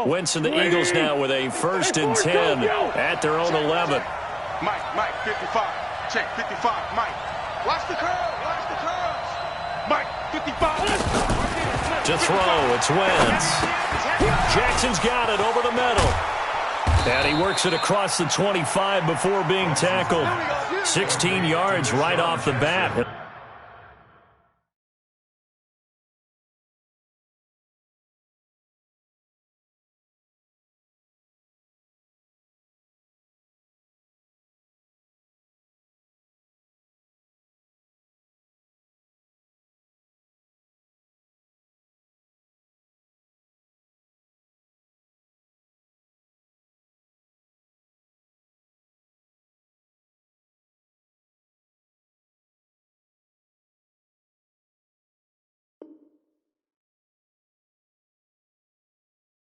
Winston, the Eagles now with a 1st and 10 at their own 11. Mike, 55. Check, 55. Mike. Watch the curl. Watch the curls. Mike, 55. To throw, it's Wentz. Jackson's got it over the middle. And he works it across the 25 before being tackled. 16 yards right off the bat.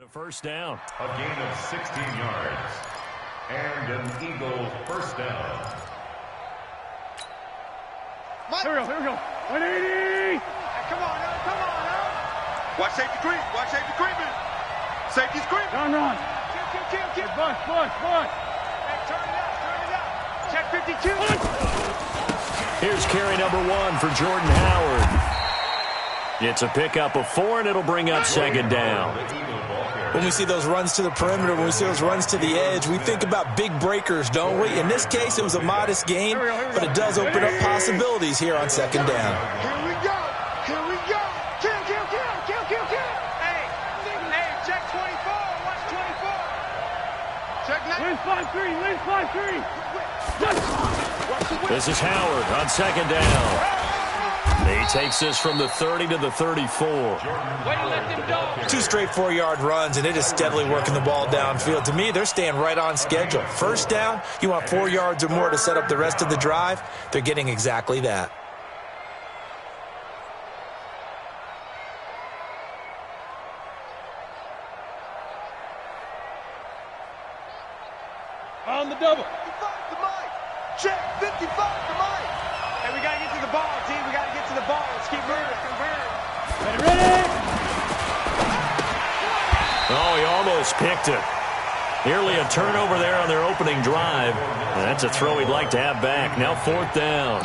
A first down. A gain of 16 yards. And an Eagle first down. Here we go. 180! Come on, now. Watch safety creep. Watch safety creeping. Safety's creeping. Run. Kill. Bush. Hey, turn it out. Check 52. Here's carry number 1 for Jordan Howard. It's a pickup of 4, and it'll bring up 2nd down. When we see those runs to the perimeter, when we see those runs to the edge, we think about big breakers, don't we? In this case, it was a modest gain, but it does open up possibilities here on 2nd down. Here we go. Kill. Hey, check 24. Watch 24. Check 9. Wins 5-3. This is Howard on 2nd down. He takes this from the 30 to the 34. Two straight 4-yard runs, and it is steadily working the ball downfield. To me, they're staying right on schedule. First down, you want 4 yards or more to set up the rest of the drive. They're getting exactly that. On the double. 55 to Mike. Check 55 to Mike. Hey, we got to get to the ball, team. We got to get to the ball. Let's keep moving. Ready? Oh, he almost picked it. Nearly a turnover there on their opening drive. That's a throw he'd like to have back. Now 4th down.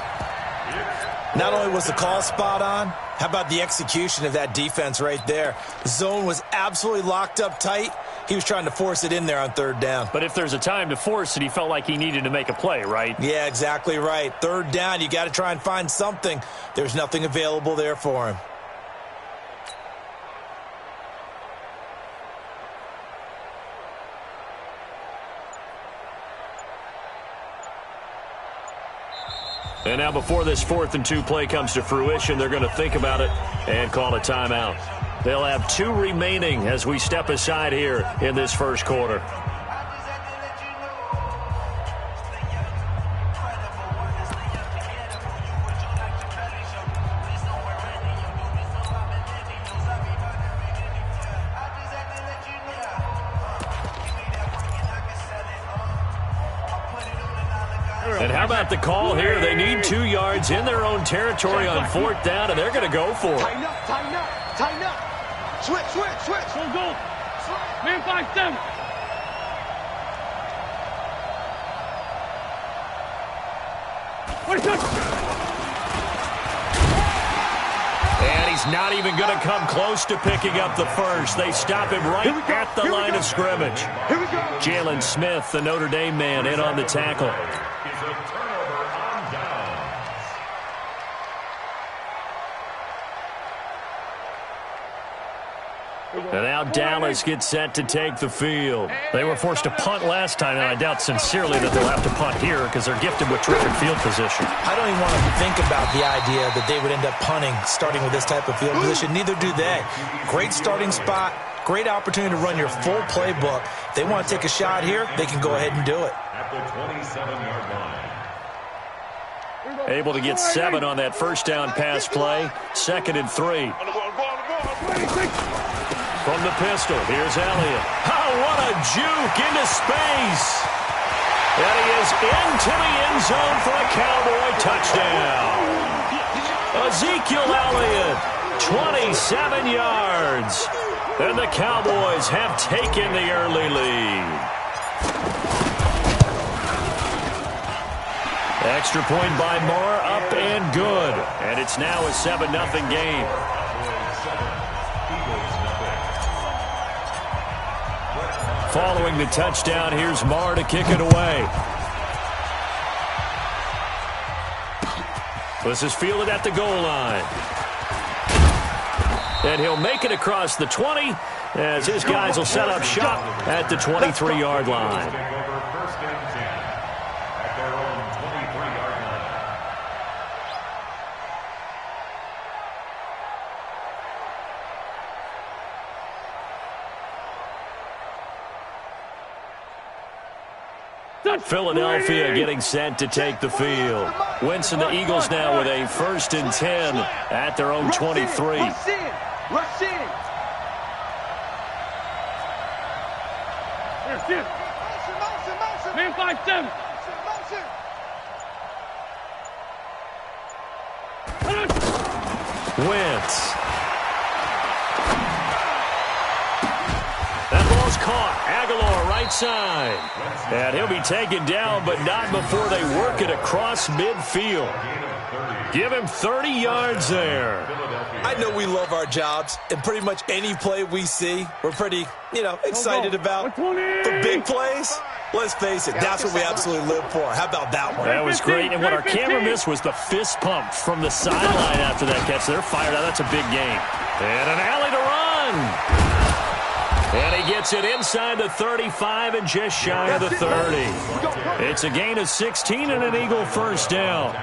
Not only was the call spot on, how about the execution of that defense right there? The zone was absolutely locked up tight. He was trying to force it in there on 3rd down. But if there's a time to force it, he felt like he needed to make a play, right? Yeah, exactly right. 3rd down, you got to try and find something. There's nothing available there for him. And now before this 4th and 2 play comes to fruition, they're going to think about it and call a timeout. They'll have 2 remaining as we step aside here in this first quarter. And how about the call here? They need 2 yards in their own territory on 4th down, and they're going to go for it. Tighten up. Switch. Go. Man 5-7. And he's not even going to come close to picking up the first. They stop him right at the line of scrimmage. Here we go. Jalen Smith, the Notre Dame man, in on the tackle. Is a turnover on downs. And now Dallas gets set to take the field. They were forced to punt last time, and I doubt sincerely that they'll have to punt here because they're gifted with terrific field position. I don't even want to think about the idea that they would end up punting starting with this type of field position. Neither do they. Great starting spot, great opportunity to run your full playbook. If they want to take a shot here, they can go ahead and do it. At the 27-yard line. Able to get 7 on that first down pass play. 2nd and 3. From the pistol, here's Elliott. Oh, what a juke into space. And he is into the end zone for a Cowboy touchdown. Ezekiel Elliott, 27 yards. And the Cowboys have taken the early lead. Extra point by Moore, up and good. And it's now a 7-0 game. Following the touchdown, here's Moore to kick it away. This is fielded at the goal line. And he'll make it across the 20 as his guys will set up shop at the 23-yard line. Philadelphia getting set to take the field. Wentz and the Eagles now with a 1st and 10 at their own 23. Rush in. Rush in. Man 5-7. Wentz. That ball's caught. Aguilar right side. And he'll be taken down, but not before they work it across midfield. Give him 30 yards there. I know we love our jobs, and pretty much any play we see, we're pretty, excited about. The big plays, let's face it, that's what we absolutely live for. How about that one? That was great, and what our camera missed was the fist pump from the sideline after that catch. They're fired out. That's a big game. And an alley to run. And he gets it inside the 35 and just shy of the 30. It's a gain of 16 and an Eagle 1st down.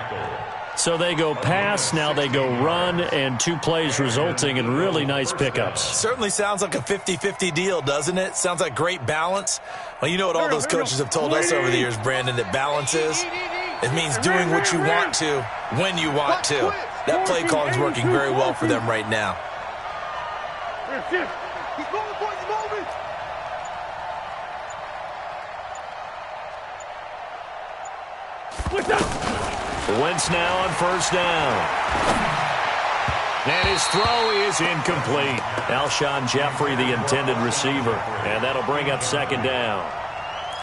So they go pass, now they go run, and 2 plays resulting in really nice pickups. Certainly sounds like a 50-50 deal, doesn't it? Sounds like great balance. Well, you know what all those coaches have told us over the years, Brandon, that balance is? It means doing what you want to, when you want to. That play calling is working very well for them right now. He's moving, boys, he's moving. What's up? Wentz now on 1st down. And his throw is incomplete. Alshon Jeffrey, the intended receiver. And that'll bring up 2nd down.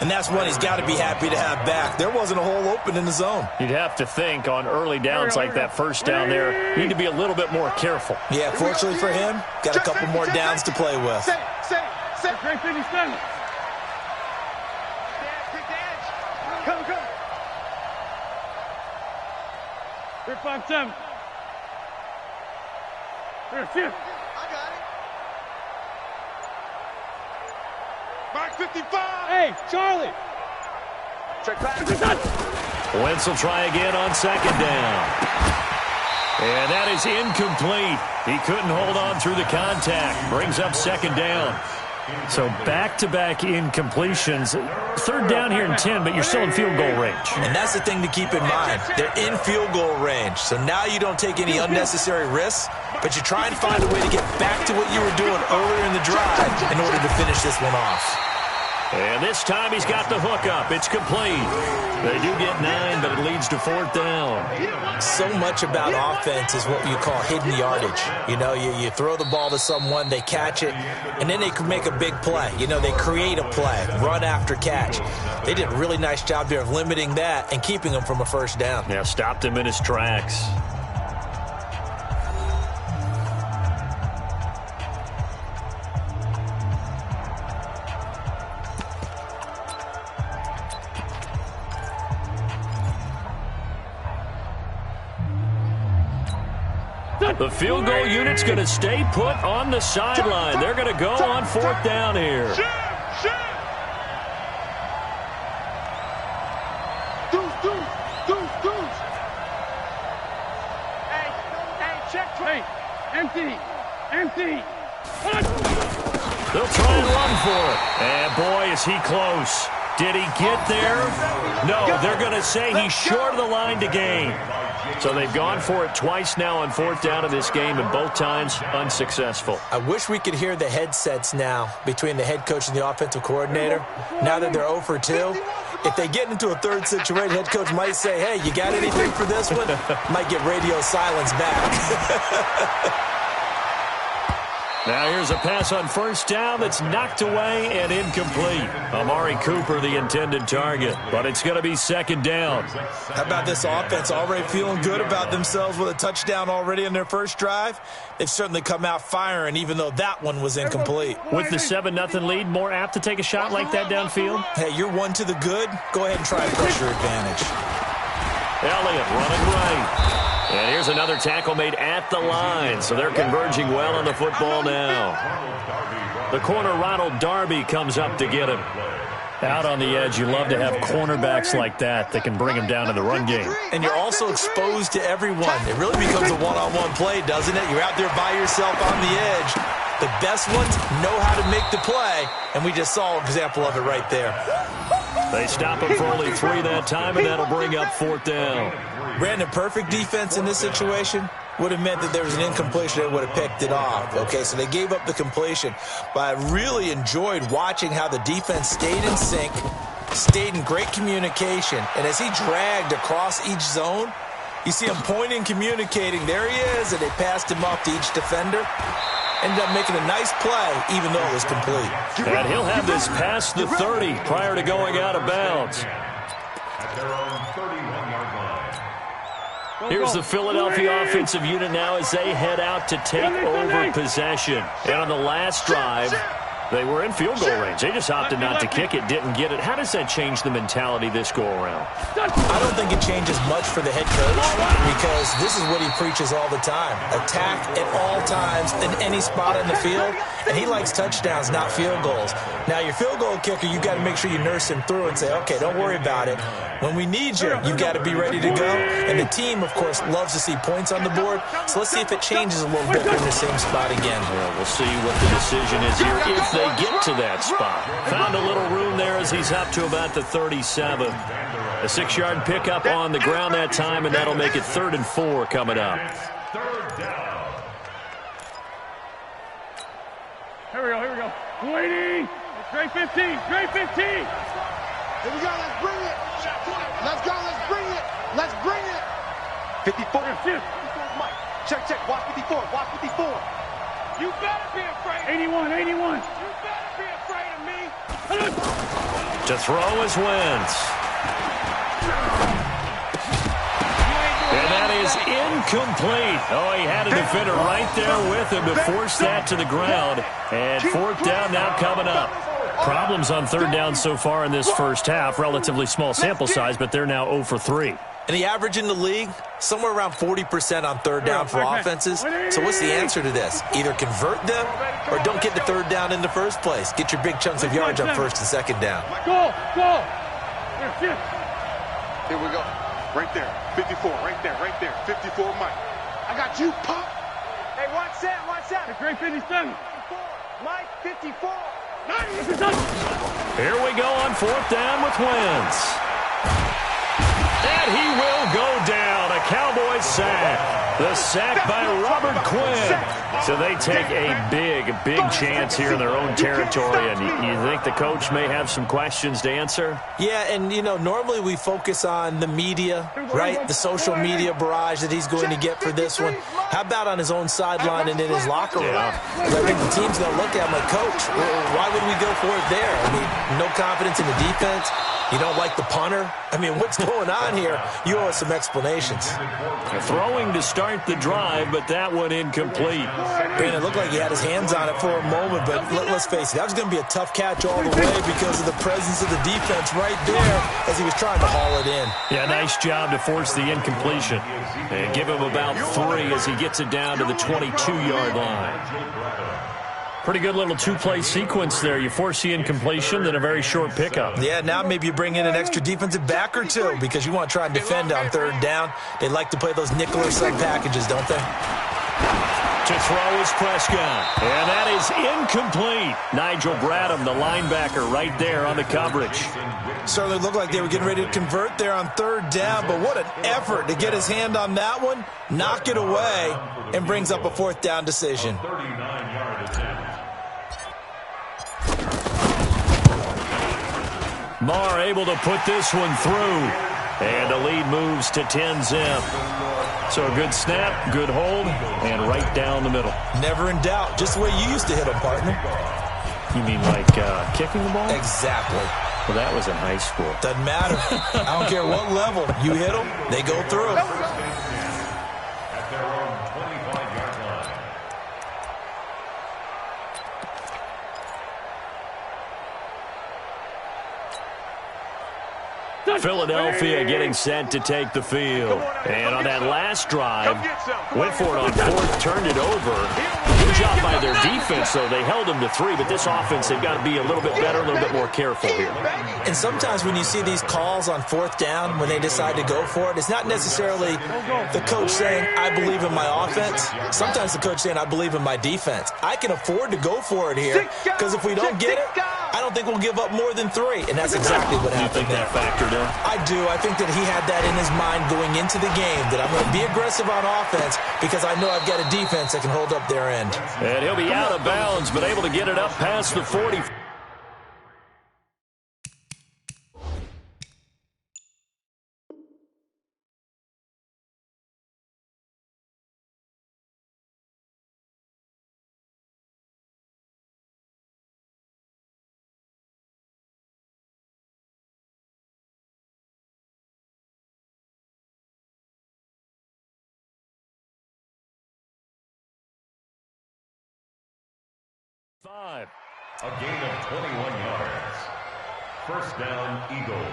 And that's one he's got to be happy to have back. There wasn't a hole open in the zone. You'd have to think on early downs like that 1st down there, you need to be a little bit more careful. Yeah, fortunately for him, got a couple more downs to play with. Great 57. Come. Great 5-7. Here, shift. I got it. Mark 55. Hey, Charlie. Check back. Wentz will try again on 2nd down. And that is incomplete. He couldn't hold on through the contact. Brings up 2nd down. So back-to-back incompletions. 3rd down here and 10, but you're still in field goal range. And that's the thing to keep in mind. They're in field goal range. So now you don't take any unnecessary risks, but you try and find a way to get back to what you were doing earlier in the drive in order to finish this one off. And this time he's got the hook up. It's complete. They do get 9, but it leads to 4th down. So much about offense is what you call hidden yardage. You throw the ball to someone, they catch it, and then they can make a big play. They create a play, run after catch. They did a really nice job there of limiting that and keeping him from a 1st down. Yeah, stopped him in his tracks. The field goal unit's going to stay put on the sideline. They're going to go on 4th down here. Deuce. Hey, check. Hey, empty. They'll try and run for it. And boy, is he close. Did he get there? No, they're going to say he's short of the line to gain. So they've gone for it twice now on 4th down in this game, and both times unsuccessful. I wish we could hear the headsets now between the head coach and the offensive coordinator. Now that they're 0 for 2, If they get into a third situation, head coach might say, hey, you got anything for this one? Might get radio silence back. Now here's a pass on first down that's knocked away and incomplete. Amari Cooper, the intended target, but it's going to be second down. How about this offense already feeling good about themselves with a touchdown already in their first drive? They've certainly come out firing, even though that one was incomplete. With the 7-0 lead, more apt to take a shot like that downfield? Hey, you're one to the good. Go ahead and try and press your advantage. Elliott running right. And here's another tackle made at the line, so they're converging well on the football now. The corner, Ronald Darby, comes up to get him. Out on the edge, you love to have cornerbacks like that can bring him down in the run game. And you're also exposed to everyone. It really becomes a one-on-one play, doesn't it? You're out there by yourself on the edge. The best ones know how to make the play, and we just saw an example of it right there. They stop him for only 3 that time, and that'll bring up 4th down. Brandon, perfect defense in this situation would have meant that there was an incompletion that would have picked it off. Okay, so they gave up the completion. But I really enjoyed watching how the defense stayed in sync, stayed in great communication. And as he dragged across each zone, you see him pointing, communicating. There he is, and they passed him off to each defender. Ended up making a nice play, even though it was complete. And he'll have this past the 30 prior to going out of bounds. At their own 31-yard line. Here's the Philadelphia offensive unit now as they head out to take over possession. And on the last drive, they were in field goal range. They just opted not to kick it, didn't get it. How does that change the mentality this go-around? I don't think it changes much for the head coach because this is what he preaches all the time. Attack at all times in any spot on the field, and he likes touchdowns, not field goals. Now, your field goal kicker, you got to make sure you nurse him through and say, okay, don't worry about it. When we need you, you got to be ready to go. And the team, of course, loves to see points on the board. So let's see if it changes a little bit in the same spot again. Well, we'll see what the decision is here if they get to that spot. Found a little room there as he's up to about the 37. A 6-yard pickup on the ground that time, and that'll make it 3rd and 4 coming up. Here we go. Waiting. Straight 15. Straight 15. Here we go. Let's bring it. Let's go. Let's bring it. Let's bring it. 54. Mike. Check. Watch 54. Watch 54. You better be afraid. 81. You better be afraid of me. To throw is Wentz. And that is incomplete. Oh, he had a defender right there with him to force that to the ground. And 4th down now coming up. Problems on 3rd down so far in this first half. Relatively small sample size, but they're now 0 for 3. And the average in the league, somewhere around 40% on 3rd down for offenses. So what's the answer to this? Either convert them or don't get the 3rd down in the first place. Get your big chunks of yards on 1st and 2nd down. Go. Here we go. Right there. 54. Right there. 54, Mike. I got you, Pop. Hey, watch that. Straight 57. Mike, 54. Here we go on 4th down with Wentz. And he will go down. A Cowboys sack. The sack by Robert Quinn. So they take a big chance here in their own territory. And you think the coach may have some questions to answer? Yeah, and, you know, normally we focus on the media, right? The social media barrage that he's going to get for this one. How about on his own sideline and in his locker room? Yeah. I think the team's going to look at him like, Coach, why would we go for it there? I mean, no confidence in the defense. You don't like the punter? I mean, what's going on here? You owe us some explanations. Throwing to start the drive, but that one incomplete. Brandon, it looked like he had his hands on it for a moment, but let's face it, that was going to be a tough catch all the way because of the presence of the defense right there as he was trying to haul it in. Yeah, nice job to force the incompletion. And give him about 3 as he gets it down to the 22-yard line. Pretty good little 2-play sequence there. You force the incompletion, then a very short pickup. Yeah, now maybe you bring in an extra defensive back or 2 because you want to try and defend on 3rd down. They like to play those nickel or sub packages, don't they? To throw is Prescott. And that is incomplete. Nigel Bradham, the linebacker, right there on the coverage. Certainly looked like they were getting ready to convert there on 3rd down, but what an effort to get his hand on that one, knock it away, and brings up a 4th down decision. 39-yard attempt. Marr able to put this one through. And the lead moves to 10-zip. So a good snap, good hold, and right down the middle. Never in doubt. Just the way you used to hit them, partner. You mean like kicking the ball? Exactly. Well, that was in high school. Doesn't matter. I don't care what level. You hit them, they go through. At their own 25-yard line. Philadelphia getting set to take the field. And on that last drive, went for it on fourth, turned it over. Good job by their defense, though. They held them to 3, but this offense, they've got to be a little bit better, a little bit more careful here. And sometimes when you see these calls on fourth down, when they decide to go for it, it's not necessarily the coach saying, I believe in my offense. Sometimes the coach saying, I believe in my defense. I can afford to go for it here, because if we don't get it, I don't think we'll give up more than 3. And that's exactly what happened there. That factored in? I do. I think that he had that in his mind going into the game, that I'm going to be aggressive on offense because I know I've got a defense that can hold up their end. And he'll be out of bounds, but able to get it up past the 40. Five. A gain of 21 yards. First down, Eagles.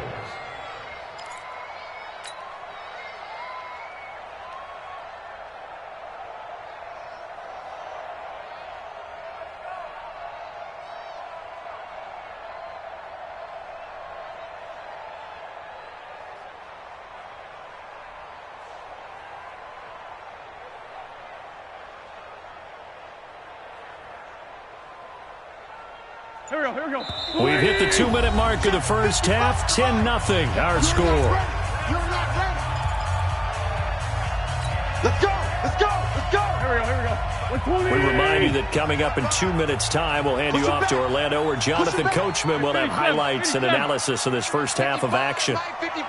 Here we go. We've hit the 2-minute mark of the first half. 10-0 our score. You're not ready. Let's go. Here we go. We remind you that coming up in 2 minutes' time, we'll hand you off to Orlando, where Jonathan Coachman will have highlights and analysis of this first half of action. 55.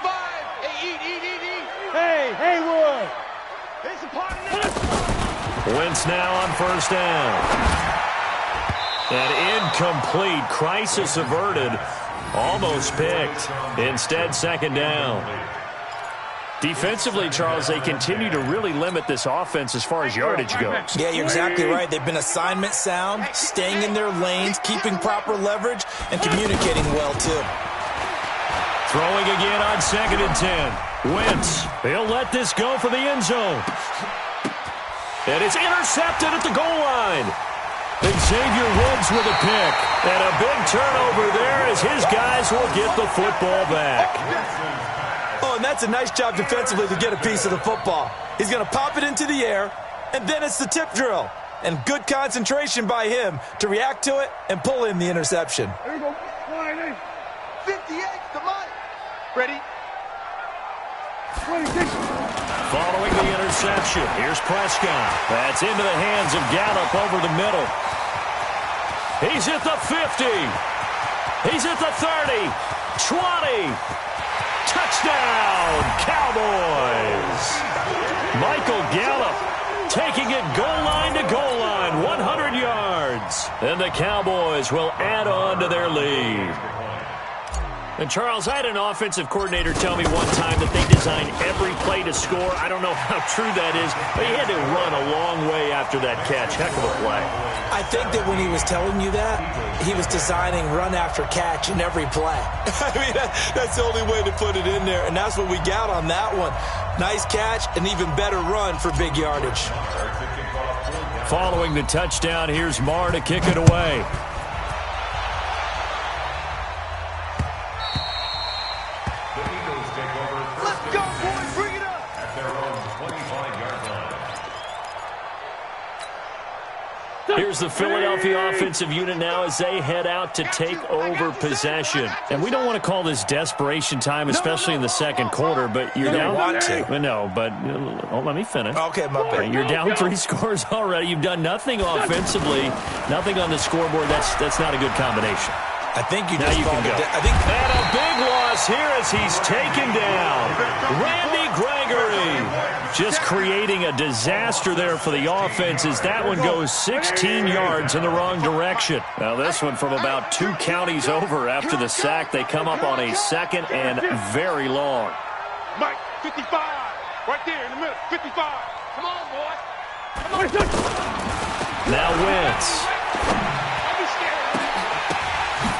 Hey, Haywood. It's a party. Wentz now on first down. An incomplete, crisis averted, almost picked. Instead, second down. Defensively, Charles, they continue to really limit this offense as far as yardage goes. Yeah, you're exactly right. They've been assignment sound, staying in their lanes, keeping proper leverage, and communicating well, too. Throwing again on 2nd and 10. Wentz, he'll let this go for the end zone. And it's intercepted at the goal line. Xavier Woods with a pick. And a big turnover there as his guys will get the football back. Oh, and that's a nice job defensively to get a piece of the football. He's going to pop it into the air, and then it's the tip drill. And good concentration by him to react to it and pull in the interception. Here we go. 58 to Mike. Ready? 26. Following the interception, here's Prescott. That's into the hands of Gallup over the middle. He's at the 50. He's at the 30. 20. Touchdown, Cowboys. Michael Gallup taking it goal line to goal line, 100 yards. And the Cowboys will add on to their lead. And, Charles, I had an offensive coordinator tell me one time that they design every play to score. I don't know how true that is, but he had to run a long way after that catch. Heck of a play. I think that when he was telling you that, he was designing run after catch in every play. I mean, that's the only way to put it in there, and that's what we got on that one. Nice catch, and even better run for big yardage. Following the touchdown, here's Marr to kick it away. Here's the Philadelphia offensive unit now as they head out to take over possession. And we don't want to call this desperation time, especially in the second quarter, but you're down. Want to. No, but let me finish. Okay, my bad. You're down 3 scores already. You've done nothing offensively, nothing on the scoreboard. That's not a good combination. I think you now just you can go. And a big loss here as he's taken down. Randy Gregory just creating a disaster there for the offense as that one goes 16 yards in the wrong direction. Now this one from about 2 counties over after the sack. They come up on a 2nd and very long. Mike, 55. Right there in the middle. 55. Come on, boy. Come on. Now Wentz.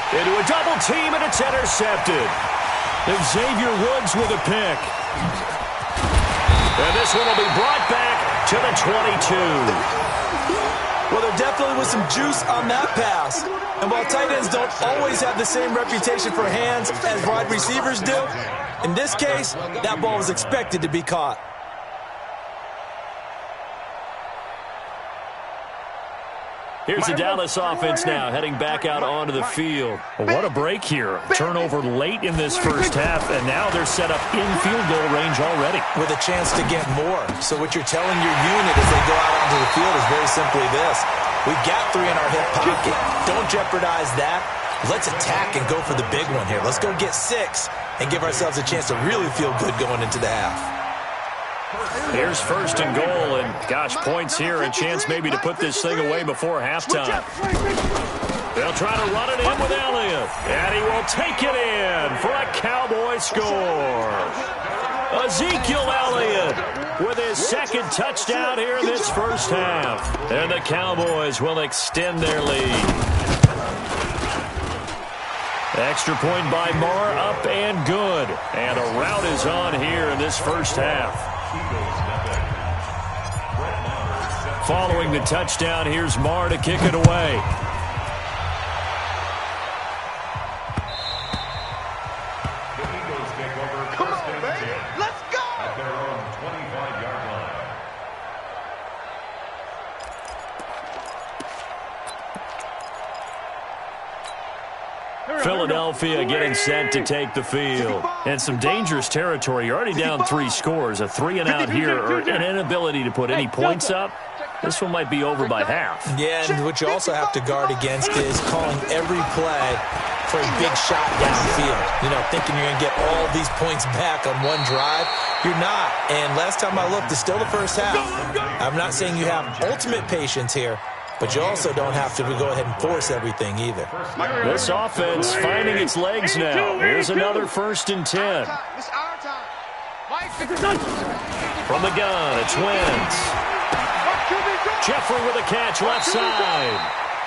Into a double team, and it's intercepted. Xavier Woods with a pick. And this one will be brought back to the 22. Well, there definitely was some juice on that pass. And while tight ends don't always have the same reputation for hands as wide receivers do, in this case, that ball was expected to be caught. Here's the Dallas offense now heading back out onto the field. What a break here. Turnover late in this first half, and now they're set up in field goal range already. With a chance to get more. So what you're telling your unit as they go out onto the field is very simply this. We've got 3 in our hip pocket. Don't jeopardize that. Let's attack and go for the big one here. Let's go get 6 and give ourselves a chance to really feel good going into the half. Here's 1st and goal, and gosh, points here, a chance maybe to put this thing away before halftime. They'll try to run it in with Elliott, and he will take it in for a Cowboy score. Ezekiel Elliott with his 2nd touchdown here in this first half, and the Cowboys will extend their lead. Extra point by Marr, up and good, and a rout is on here in this first half. Following the touchdown, here's Marr to kick it away. The Eagles take over Come first on, and baby. 10 Let's go. at their own 25-yard line. Philadelphia getting set to take the field. And some dangerous territory. You're already down 3 scores. A 3-and-out here, or an inability to put any points up. This one might be over by half. Yeah, and what you also have to guard against is calling every play for a big shot downfield. You know, thinking you're going to get all these points back on one drive. You're not. And last time I looked, it's still the first half. I'm not saying you have ultimate patience here, but you also don't have to go ahead and force everything either. This offense finding its legs now. Here's another 1st and 10. It's our time. Mike, From the gun, it's Wentz. Jeffrey with a catch left side.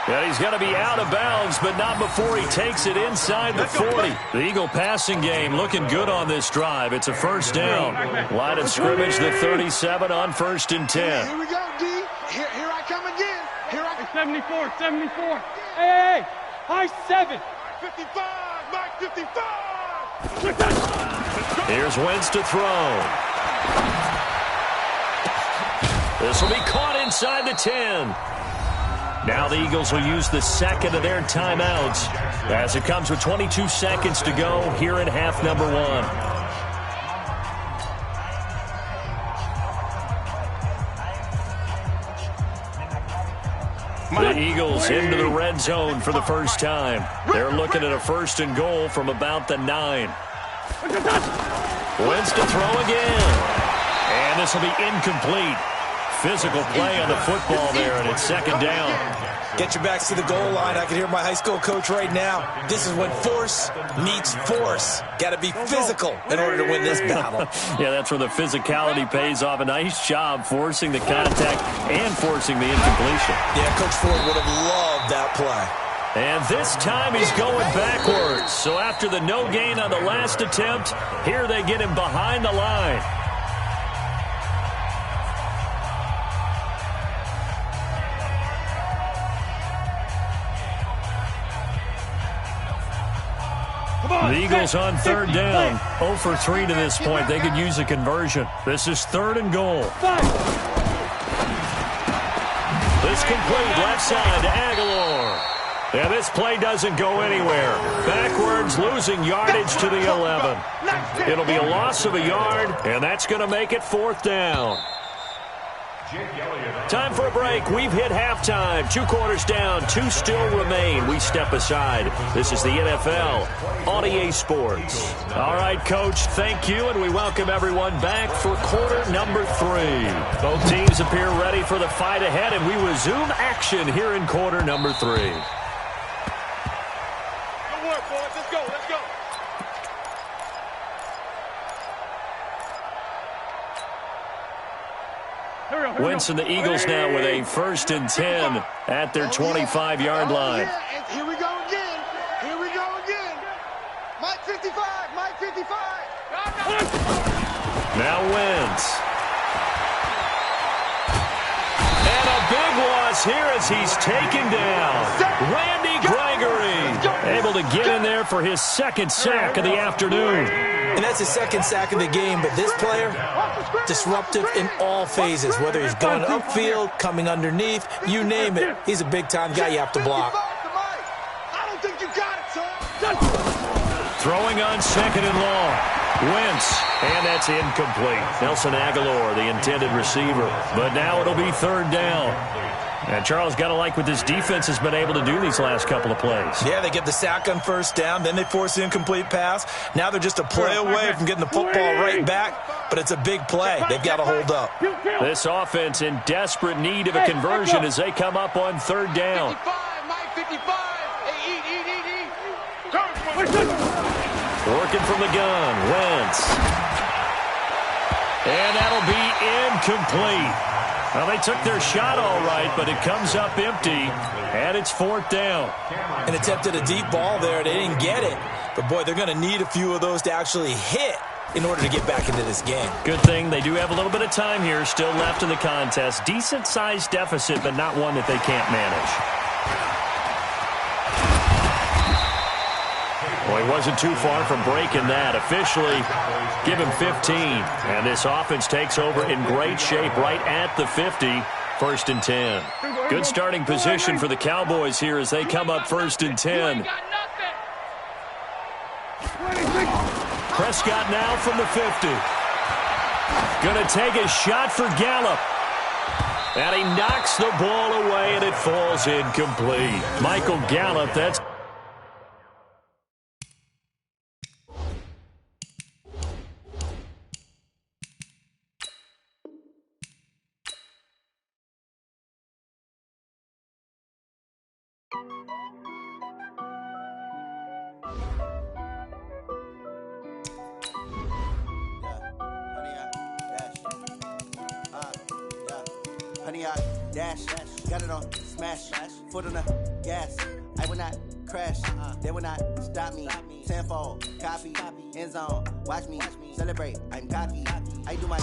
And he's going to be out of bounds, but not before he takes it inside the 40. The Eagle passing game looking good on this drive. It's a 1st down. Line of scrimmage, the 37 on 1st and 10. Here we go, D. Here I come again. Here I come. 74, 74. Hey, high 7. 55, Mike, 55. Here's Wentz to throw. This will be caught inside the 10. Now the Eagles will use the 2nd of their timeouts as it comes with 22 seconds to go here in half number 1. The Eagles into the red zone for the first time. They're looking at a 1st and goal from about the 9. Wentz to throw again. And this will be incomplete. Physical play on the football there, and it's 2nd down. Get your backs to the goal line. I can hear my high school coach right now. This is when force meets force. Got to be physical in order to win this battle. Yeah, that's where the physicality pays off. A nice job forcing the contact and forcing the incompletion. Yeah, Coach Ford would have loved that play. And this time he's going backwards. So after the no gain on the last attempt, here they get him behind the line. The Eagles on 3rd down. 0 for 3 to this point. They could use a conversion. This is 3rd and goal. This complete left side to Aguilar. And this play doesn't go anywhere. Backwards, losing yardage to the 11. It'll be a loss of a yard, and that's going to make it 4th down. Time for a break. We've hit halftime. 2 quarters down. 2 still remain. We step aside. This is the NFL on EA Sports. All right, Coach, thank you, and we welcome everyone back for quarter number 3. Both teams appear ready for the fight ahead, and we resume action here in quarter number 3. Good work, boys. Let's go. Let's go. Wentz and the Eagles now with a 1st and 10 at their 25-yard line. Yeah. Here we go again. Here we go again. Mike 55. Mike 55. Now Wentz. And a big loss here as he's taken down. Randy Gregory able to get in there for his 2nd sack of the afternoon. And that's his 2nd sack of the game, but this player, disruptive in all phases, whether he's going upfield, coming underneath, you name it. He's a big-time guy you have to block. I don't think you got it, son. Throwing on 2nd and long. Wentz, and that's incomplete. Nelson Aguilar, the intended receiver. But now it'll be 3rd down. And Charles, got to like what this defense has been able to do these last couple of plays. Yeah, they get the sack on 1st down, then they force the incomplete pass. Now they're just a play away from getting the football right back, but it's a big play. They've got to hold up. This offense in desperate need of a conversion as they come up on 3rd down. 55, Mike 55. Hey, eat. Working from the gun, Wentz. And that'll be incomplete. Well, they took their shot all right, but it comes up empty, and it's 4th down. And attempted a deep ball there. They didn't get it. But, boy, they're going to need a few of those to actually hit in order to get back into this game. Good thing they do have a little bit of time here still left in the contest. Decent-sized deficit, but not one that they can't manage. Well, he wasn't too far from breaking that. Officially, give him 15. And this offense takes over in great shape right at the 50. 1st and 10. Good starting position for the Cowboys here as they come up 1st and 10. Prescott now from the 50. Going to take a shot for Gallup. And he knocks the ball away, and it falls incomplete. Michael Gallup, that's... Dash, got it on, smash, foot on the gas. I will not crash, they will not stop me. Tenfold, copy, end zone, watch me celebrate. I'm cocky, I do my